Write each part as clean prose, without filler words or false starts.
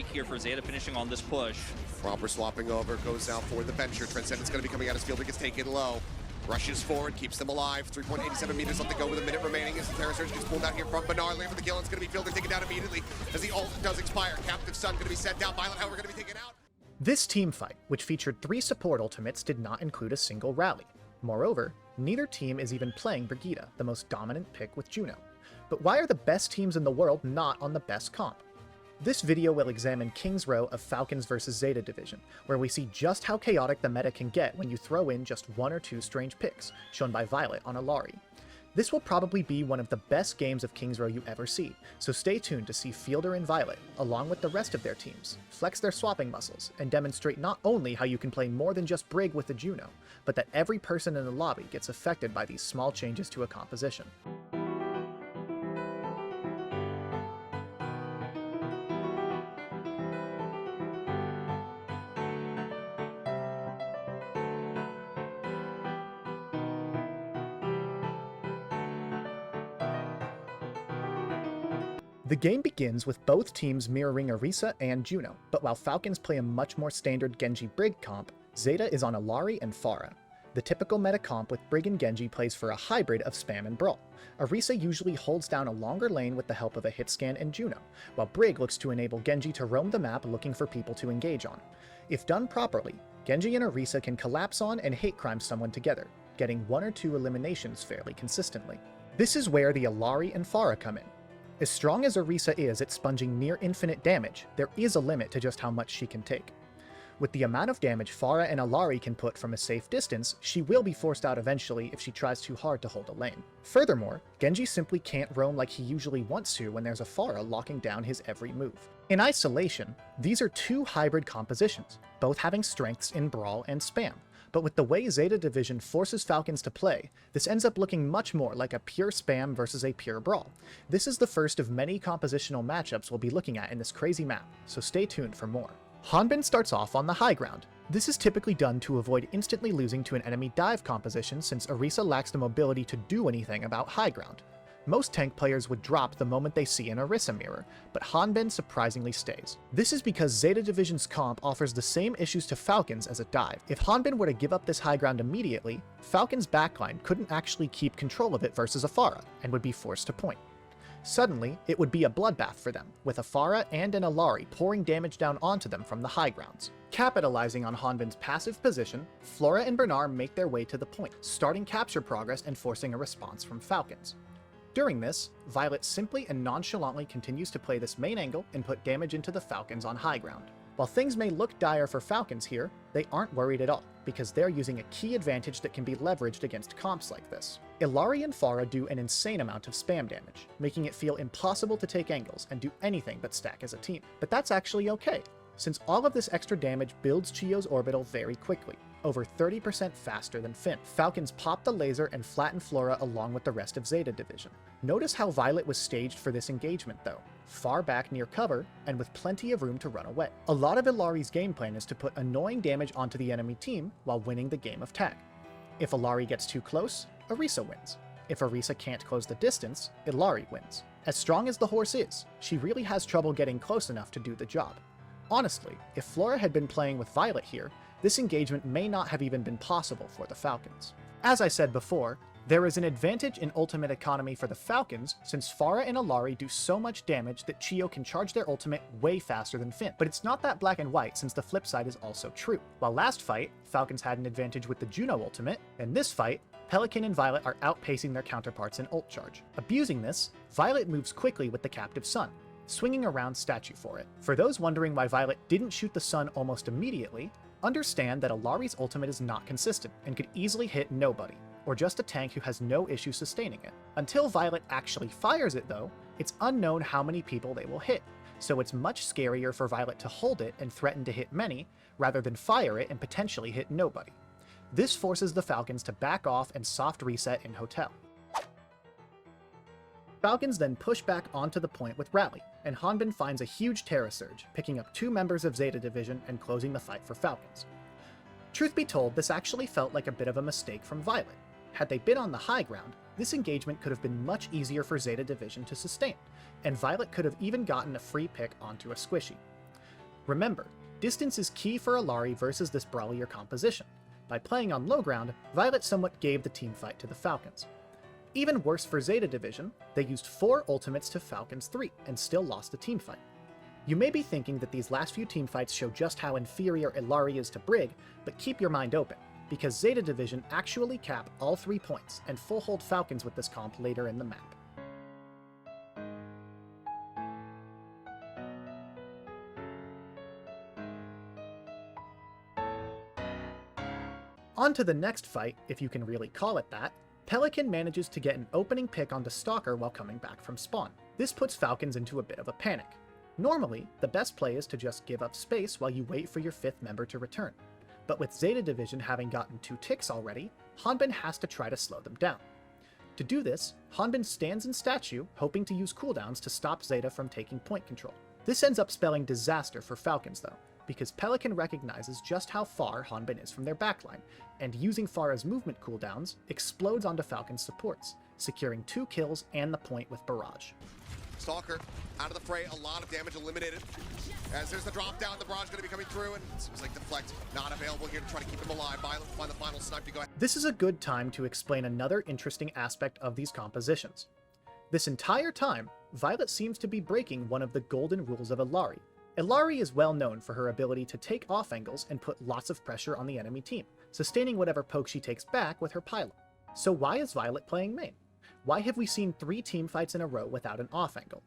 break here for Zeta finishing on this push. Proper swapping over, goes out for the Venture. Transcendent's going to be coming out as Fielder gets taken low. Rushes forward, keeps them alive. 3.87 meters left to go with a minute remaining as the Terra Surge gets pulled out here from Bernard. Lane for the kill, it's going to be Fielder taken down immediately as the ult does expire. Captive Sun going to be set down. Viol2t, however, going to be taken out. This team fight, which featured 3 support ultimates, did not include a single rally. Moreover, neither team is even playing Brigitte, the most dominant pick with Juno. But why are the best teams in the world not on the best comp? This video will examine King's Row of Falcons vs Zeta division, where we see just how chaotic the meta can get when you throw in just 1 or 2 strange picks, shown by Viol2t on Illari. This will probably be one of the best games of King's Row you ever see, so stay tuned to see Fielder and Viol2t, along with the rest of their teams, flex their swapping muscles, and demonstrate not only how you can play more than just Brig with the Juno, but that every person in the lobby gets affected by these small changes to a composition. The game begins with both teams mirroring Orisa and Juno, but while Falcons play a much more standard Genji Brig comp, Zeta is on Illari and Pharah. The typical meta comp with Brig and Genji plays for a hybrid of spam and brawl. Orisa usually holds down a longer lane with the help of a hit scan and Juno, while Brig looks to enable Genji to roam the map looking for people to engage on. If done properly, Genji and Orisa can collapse on and hate crime someone together, getting 1 or 2 eliminations fairly consistently. This is where the Illari and Pharah come in. As strong as Orisa is at sponging near infinite damage, there is a limit to just how much she can take. With the amount of damage Pharah and Illari can put from a safe distance, she will be forced out eventually if she tries too hard to hold a lane. Furthermore, Genji simply can't roam like he usually wants to when there's a Pharah locking down his every move. In isolation, these are 2 hybrid compositions, both having strengths in brawl and spam. But with the way Zeta division forces Falcons to play, this ends up looking much more like a pure spam versus a pure brawl. This is the first of many compositional matchups we'll be looking at in this crazy map, so stay tuned for more. Hanbin starts off on the high ground. This is typically done to avoid instantly losing to an enemy dive composition since Orisa lacks the mobility to do anything about high ground. Most tank players would drop the moment they see an Orisa mirror, but Hanbin surprisingly stays. This is because Zeta Division's comp offers the same issues to Falcons as a dive. If Hanbin were to give up this high ground immediately, Falcon's backline couldn't actually keep control of it versus a Pharah, and would be forced to point. Suddenly, it would be a bloodbath for them, with a Pharah and an Illari pouring damage down onto them from the high grounds. Capitalizing on Hanbin's passive position, Flora and Bernard make their way to the point, starting capture progress and forcing a response from Falcons. During this, Viol2t simply and nonchalantly continues to play this main angle and put damage into the Falcons on high ground. While things may look dire for Falcons here, they aren't worried at all, because they're using a key advantage that can be leveraged against comps like this. Illari and Pharah do an insane amount of spam damage, making it feel impossible to take angles and do anything but stack as a team. But that's actually okay, since all of this extra damage builds Chio's orbital very quickly, over 30% faster than Finn. Falcons pop the laser and flatten Flora along with the rest of Zeta Division. Notice how Viol2t was staged for this engagement though, far back near cover and with plenty of room to run away. A lot of Illari's game plan is to put annoying damage onto the enemy team while winning the game of tag. If Illari gets too close, Orisa wins. If Orisa can't close the distance, Illari wins. As strong as the horse is, she really has trouble getting close enough to do the job. Honestly, if Flora had been playing with Viol2t here, this engagement may not have even been possible for the Falcons. As I said before, there is an advantage in ultimate economy for the Falcons since Pharah and Illari do so much damage that Chio can charge their ultimate way faster than Finn. But it's not that black and white since the flip side is also true. While last fight, Falcons had an advantage with the Juno ultimate, and this fight, Pelican and Viol2t are outpacing their counterparts in ult charge. Abusing this, Viol2t moves quickly with the Captive Sun, swinging around statue for it. For those wondering why Viol2t didn't shoot the sun almost immediately, understand that Illari's ultimate is not consistent and could easily hit nobody, or just a tank who has no issue sustaining it. Until Viol2t actually fires it though, it's unknown how many people they will hit, so it's much scarier for Viol2t to hold it and threaten to hit many, rather than fire it and potentially hit nobody. This forces the Falcons to back off and soft reset in Hotel. Falcons then push back onto the point with Rally, and Hanbin finds a huge Terra Surge, picking up 2 members of Zeta Division and closing the fight for Falcons. Truth be told, this actually felt like a bit of a mistake from Viol2t. Had they been on the high ground, this engagement could have been much easier for Zeta Division to sustain, and Viol2t could have even gotten a free pick onto a squishy. Remember, distance is key for Illari versus this brawlier composition. By playing on low ground, Viol2t somewhat gave the teamfight to the Falcons. Even worse for Zeta Division, they used 4 ultimates to Falcon's 3 and still lost the teamfight. You may be thinking that these last few teamfights show just how inferior Illari is to Brig, but keep your mind open, because Zeta Division actually cap all 3 points and full hold Falcons with this comp later in the map. On to the next fight, if you can really call it that. Pelican manages to get an opening pick onto Stalker while coming back from spawn. This puts Falcons into a bit of a panic. Normally, the best play is to just give up space while you wait for your 5th member to return. But with Zeta Division having gotten 2 ticks already, Hanbin has to try to slow them down. To do this, Hanbin stands in statue, hoping to use cooldowns to stop Zeta from taking point control. This ends up spelling disaster for Falcons though, because Pelican recognizes just how far Hanbin is from their backline, and using Pharah's movement cooldowns, explodes onto Falcon's supports, securing 2 kills and the point with Barrage. Stalker out of the fray, a lot of damage eliminated. As there's the drop down, the barrage going to be coming through, and it seems like Deflect not available here to try to keep him alive. Viol2t find the final snipe to go ahead. This is a good time to explain another interesting aspect of these compositions. This entire time, Viol2t seems to be breaking one of the golden rules of Illari. Illari is well known for her ability to take off angles and put lots of pressure on the enemy team, sustaining whatever poke she takes back with her pylon. So why is Viol2t playing main? Why have we seen 3 teamfights in a row without an off angle?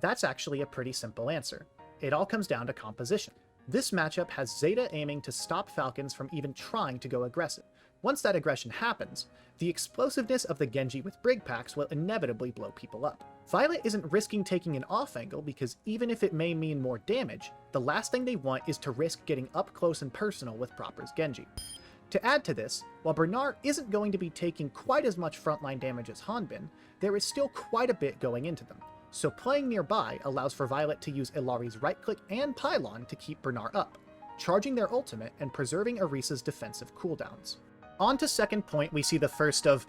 That's actually a pretty simple answer. It all comes down to composition. This matchup has Zeta aiming to stop Falcons from even trying to go aggressive. Once that aggression happens, the explosiveness of the Genji with Brig packs will inevitably blow people up. Viol2t isn't risking taking an off angle because even if it may mean more damage, the last thing they want is to risk getting up close and personal with Proper's Genji. To add to this, while Bernard isn't going to be taking quite as much frontline damage as Hanbin, there is still quite a bit going into them, so playing nearby allows for Viol2t to use Illari's right-click and pylon to keep Bernard up, charging their ultimate and preserving Orisa's defensive cooldowns. On to second point, we see the first of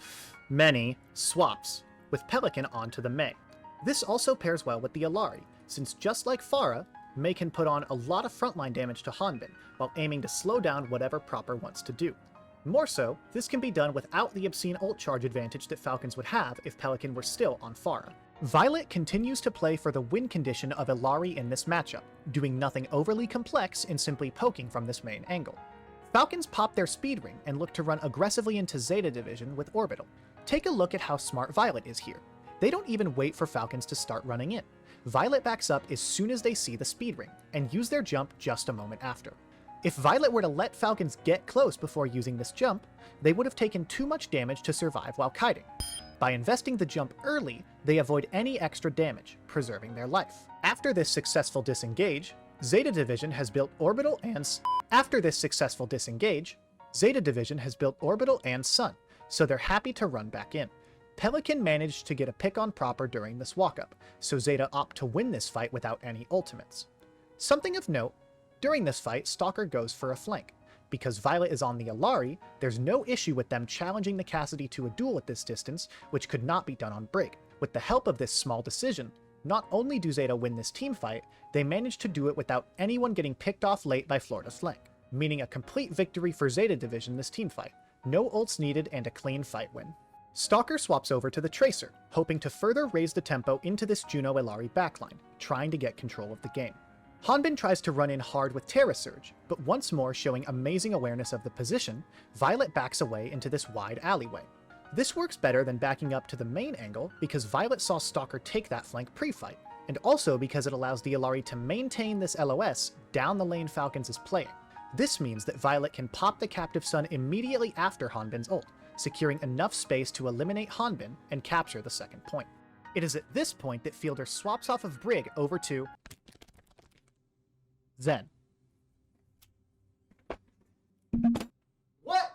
many swaps, with Pelican onto the Mei. This also pairs well with the Illari, since just like Pharah, Mei can put on a lot of frontline damage to Hanbin, while aiming to slow down whatever Proper wants to do. More so, this can be done without the obscene ult charge advantage that Falcons would have if Pelican were still on Pharah. Viol2t continues to play for the win condition of Illari in this matchup, doing nothing overly complex in simply poking from this main angle. Falcons pop their speed ring and look to run aggressively into Zeta Division with Orbital. Take a look at how smart Viol2t is here. They don't even wait for Falcons to start running in. Viol2t backs up as soon as they see the speed ring, and use their jump just a moment after. If Viol2t were to let Falcons get close before using this jump, they would have taken too much damage to survive while kiting. By investing the jump early, they avoid any extra damage, preserving their life. After this successful disengage, Zeta Division has built Orbital and Sun, so they're happy to run back in. Pelican managed to get a pick on Proper during this walk-up, so Zeta opt to win this fight without any ultimates. Something of note, during this fight, Stalker goes for a flank. Because Viol2t is on the Illari, there's no issue with them challenging the Cassidy to a duel at this distance, which could not be done on Brig. With the help of this small decision, not only do Zeta win this teamfight, they manage to do it without anyone getting picked off late by Florida flank, meaning a complete victory for Zeta Division this teamfight. No ults needed and a clean fight win. Stalker swaps over to the Tracer, hoping to further raise the tempo into this Juno Illari backline, trying to get control of the game. Hanbin tries to run in hard with Terra Surge, but once more showing amazing awareness of the position, Viol2t backs away into this wide alleyway. This works better than backing up to the main angle because Viol2t saw Stalker take that flank pre-fight, and also because it allows the Illari to maintain this LOS down the lane Falcons is playing. This means that Viol2t can pop the Captive Sun immediately after Hanbin's ult, securing enough space to eliminate Hanbin and capture the second point. It is at this point that Fielder swaps off of Brig over to Zen. What?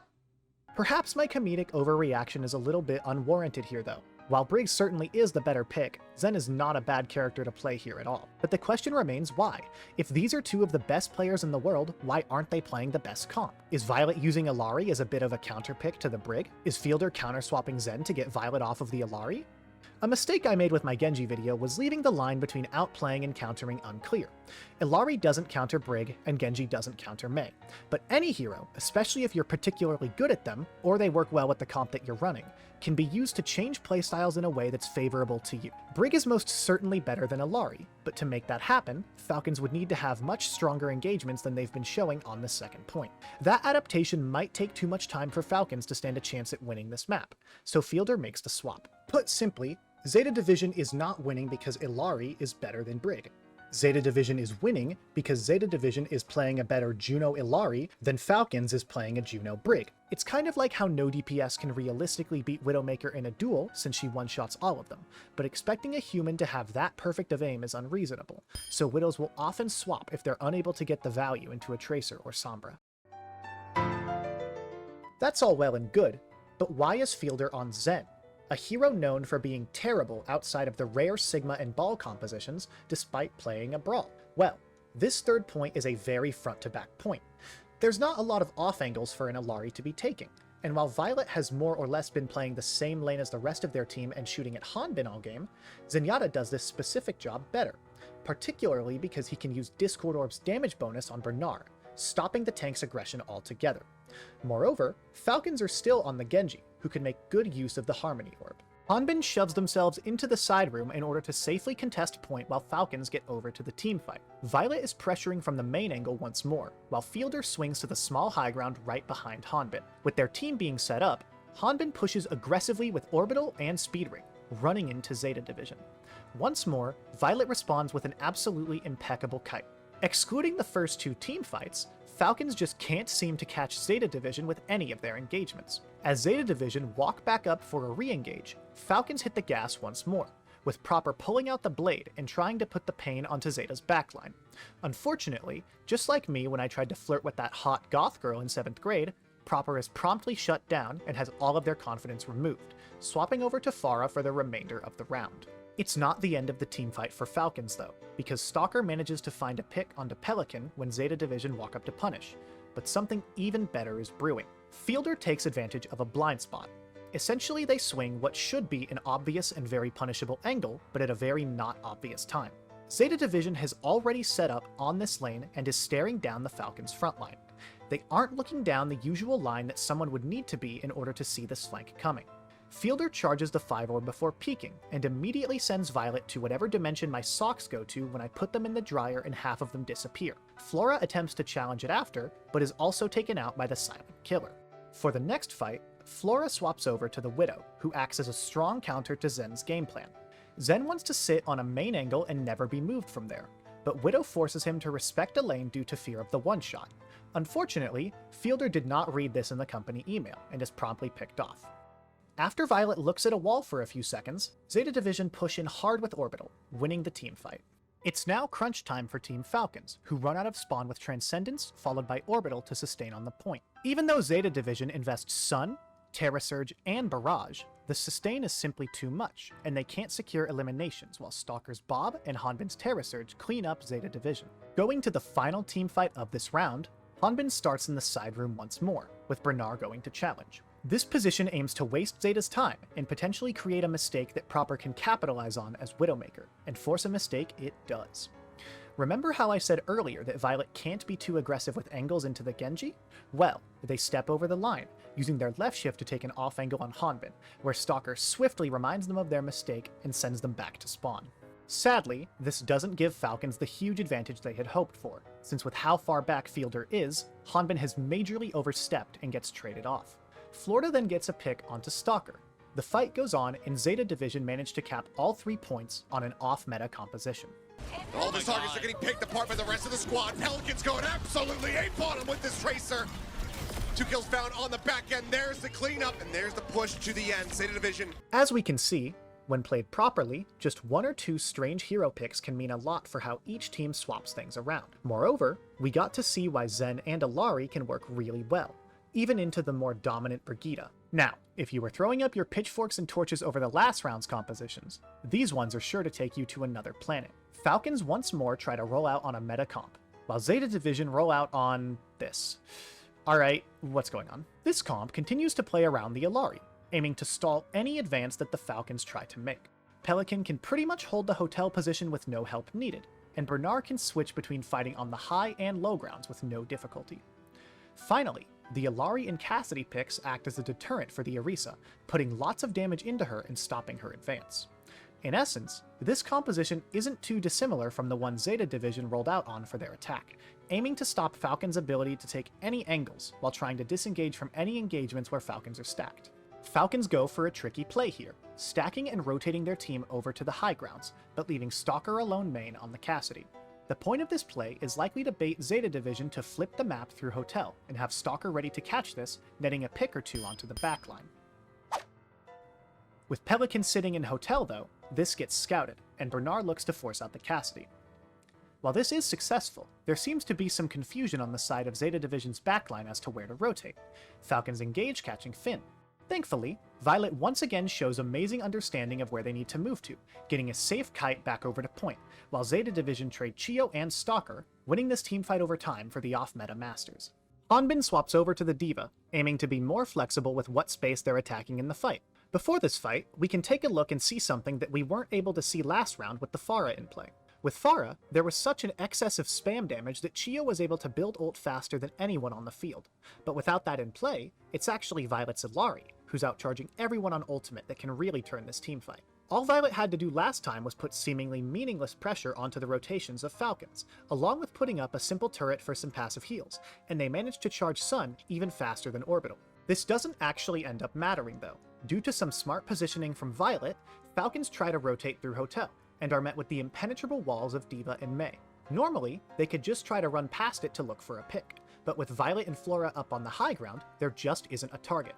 Perhaps my comedic overreaction is a little bit unwarranted here though. While Brig certainly is the better pick, Zen is not a bad character to play here at all. But the question remains why? If these are 2 of the best players in the world, why aren't they playing the best comp? Is Viol2t using Illari as a bit of a counterpick to the Brig? Is Fielder counter-swapping Zen to get Viol2t off of the Illari? A mistake I made with my Genji video was leaving the line between outplaying and countering unclear. Illari doesn't counter Brig, and Genji doesn't counter Mei. But any hero, especially if you're particularly good at them, or they work well with the comp that you're running, can be used to change playstyles in a way that's favorable to you. Brig is most certainly better than Illari, but to make that happen, Falcons would need to have much stronger engagements than they've been showing on the second point. That adaptation might take too much time for Falcons to stand a chance at winning this map, so Fielder makes the swap. Put simply, Zeta Division is not winning because Illari is better than Brig. Zeta Division is winning because Zeta Division is playing a better Juno Illari than Falcons is playing a Juno Brig. It's kind of like how no DPS can realistically beat Widowmaker in a duel since she one-shots all of them, but expecting a human to have that perfect of aim is unreasonable, so Widows will often swap if they're unable to get the value into a Tracer or Sombra. That's all well and good, but why is Fielder on Zen? A hero known for being terrible outside of the rare Sigma and Ball compositions, despite playing a Brawl. Well, this third point is a very front-to-back point. There's not a lot of off angles for an Illari to be taking, and while Violet has more or less been playing the same lane as the rest of their team and shooting at Hanbin all game, Zenyatta does this specific job better, particularly because he can use Discord Orb's damage bonus on Bernard, stopping the tank's aggression altogether. Moreover, Falcons are still on the Genji, who can make good use of the Harmony Orb. Hanbin shoves themselves into the side room in order to safely contest point while Falcons get over to the teamfight. Violet is pressuring from the main angle once more, while Fielder swings to the small high ground right behind Hanbin. With their team being set up, Hanbin pushes aggressively with Orbital and Speed Ring, running into Zeta Division. Once more, Violet responds with an absolutely impeccable kite. Excluding the first two teamfights, Falcons just can't seem to catch Zeta Division with any of their engagements. As Zeta Division walk back up for a re-engage, Falcons hit the gas once more, with Proper pulling out the blade and trying to put the pain onto Zeta's backline. Unfortunately, just like me when I tried to flirt with that hot goth girl in 7th grade, Proper is promptly shut down and has all of their confidence removed, swapping over to Pharah for the remainder of the round. It's not the end of the teamfight for Falcons though, because Stalker manages to find a pick onto Pelican when Zeta Division walk up to punish, but something even better is brewing. Fielder takes advantage of a blind spot. Essentially they swing what should be an obvious and very punishable angle, but at a very not obvious time. Zeta Division has already set up on this lane and is staring down the Falcons' front line. They aren't looking down the usual line that someone would need to be in order to see this flank coming. Fielder charges the 5-orb before peeking, and immediately sends Violet to whatever dimension my socks go to when I put them in the dryer and half of them disappear. Flora attempts to challenge it after, but is also taken out by the Silent Killer. For the next fight, Flora swaps over to the Widow, who acts as a strong counter to Zen's game plan. Zen wants to sit on a main angle and never be moved from there, but Widow forces him to respect a lane due to fear of the one-shot. Unfortunately, Fielder did not read this in the company email, and is promptly picked off. After Violet looks at a wall for a few seconds, Zeta Division push in hard with Orbital, winning the teamfight. It's now crunch time for Team Falcons, who run out of spawn with Transcendence, followed by Orbital to sustain on the point. Even though Zeta Division invests Sun, Terra Surge, and Barrage, the sustain is simply too much, and they can't secure eliminations while Stalker's Bob and Hanbin's Terra Surge clean up Zeta Division. Going to the final teamfight of this round, Hanbin starts in the side room once more, with Bernard going to challenge. This position aims to waste Zeta's time and potentially create a mistake that Proper can capitalize on as Widowmaker, and force a mistake it does. Remember how I said earlier that Violet can't be too aggressive with angles into the Genji? Well, they step over the line, using their left shift to take an off angle on Hanbin, where Stalker swiftly reminds them of their mistake and sends them back to spawn. Sadly, this doesn't give Falcons the huge advantage they had hoped for, since with how far back Fielder is, Hanbin has majorly overstepped and gets traded off. Florida then gets a pick onto Stalker. The fight goes on, and Zeta Division managed to cap all 3 points on an off-meta composition. All the targets are getting picked apart by the rest of the squad. Pelicans going absolutely ape on him with this Tracer. 2 kills found on the back end. There's the cleanup, and there's the push to the end. Zeta Division. As we can see, when played properly, just 1 or 2 strange hero picks can mean a lot for how each team swaps things around. Moreover, we got to see why Zen and Illari can work really well, even into the more dominant Brigitte. Now, if you were throwing up your pitchforks and torches over the last round's compositions, these ones are sure to take you to another planet. Falcons once more try to roll out on a meta comp, while Zeta Division roll out on this. Alright, what's going on? This comp continues to play around the Illari, aiming to stall any advance that the Falcons try to make. Pelican can pretty much hold the hotel position with no help needed, and Bernard can switch between fighting on the high and low grounds with no difficulty. Finally, the Illari and Cassidy picks act as a deterrent for the Orisa, putting lots of damage into her and stopping her advance. In essence, this composition isn't too dissimilar from the one Zeta Division rolled out on for their attack, aiming to stop Falcon's ability to take any angles while trying to disengage from any engagements where Falcons are stacked. Falcons go for a tricky play here, stacking and rotating their team over to the high grounds, but leaving Stalker alone main on the Cassidy. The point of this play is likely to bait Zeta Division to flip the map through Hotel and have Stalker ready to catch this, netting a pick or two onto the backline. With Pelican sitting in Hotel though, this gets scouted, and Bernard looks to force out the Cassidy. While this is successful, there seems to be some confusion on the side of Zeta Division's backline as to where to rotate. Falcons engage catching Finn. Thankfully, Viol2t once again shows amazing understanding of where they need to move to, getting a safe kite back over to point, while Zeta Division trade Chio and Stalker, winning this teamfight over time for the off-meta Masters. Hanbin swaps over to the D.Va, aiming to be more flexible with what space they're attacking in the fight. Before this fight, we can take a look and see something that we weren't able to see last round with the Pharah in play. With Pharah, there was such an excess of spam damage that Chio was able to build ult faster than anyone on the field. But without that in play, it's actually Viol2t's Illari, who's outcharging everyone on ultimate that can really turn this teamfight. All Viol2t had to do last time was put seemingly meaningless pressure onto the rotations of Falcons, along with putting up a simple turret for some passive heals, and they managed to charge Sun even faster than Orbital. This doesn't actually end up mattering though. Due to some smart positioning from Viol2t, Falcons try to rotate through Hotel, and are met with the impenetrable walls of D.Va and Mei. Normally, they could just try to run past it to look for a pick, but with Viol2t and Flora up on the high ground, there just isn't a target.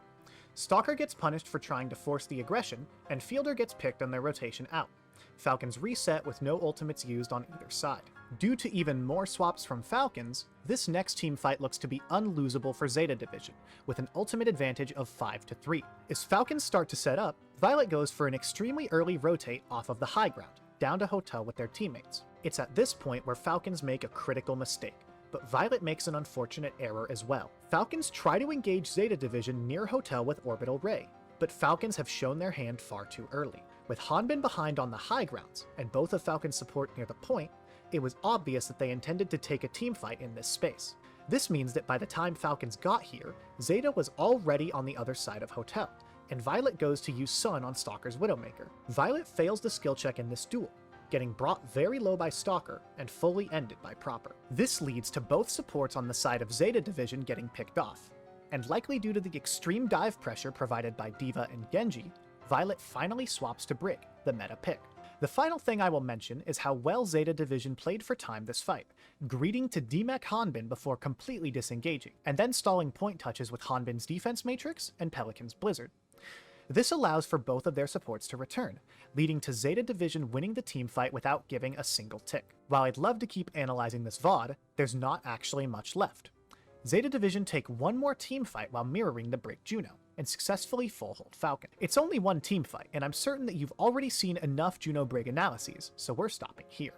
Stalker gets punished for trying to force the aggression, and Fielder gets picked on their rotation out. Falcons reset with no ultimates used on either side. Due to even more swaps from Falcons, this next teamfight looks to be unlosable for Zeta Division, with an ultimate advantage of 5-3. As Falcons start to set up, Viol2t goes for an extremely early rotate off of the high ground, down to Hotel with their teammates. It's at this point where Falcons make a critical mistake, but Viol2t makes an unfortunate error as well. Falcons try to engage Zeta Division near Hotel with Orbital Ray, but Falcons have shown their hand far too early. With Hanbin behind on the high grounds, and both of Falcon's support near the point, it was obvious that they intended to take a teamfight in this space. This means that by the time Falcons got here, Zeta was already on the other side of Hotel, and Viol2t goes to use Sun on Stalker's Widowmaker. Viol2t fails the skill check in this duel, getting brought very low by Stalker and fully ended by Proper. This leads to both supports on the side of Zeta Division getting picked off, and likely due to the extreme dive pressure provided by D.Va and Genji, Viol2t finally swaps to Brig, the meta pick. The final thing I will mention is how well Zeta Division played for time this fight, greeting to demech Hanbin before completely disengaging, and then stalling point touches with Hanbin's defense matrix and Pelican's Blizzard. This allows for both of their supports to return, leading to Zeta Division winning the teamfight without giving a single tick. While I'd love to keep analyzing this VOD, there's not actually much left. Zeta Division take one more teamfight while mirroring the Brig Juno, and successfully full hold Falcon. It's only one teamfight, and I'm certain that you've already seen enough Juno Brig analyses, so we're stopping here.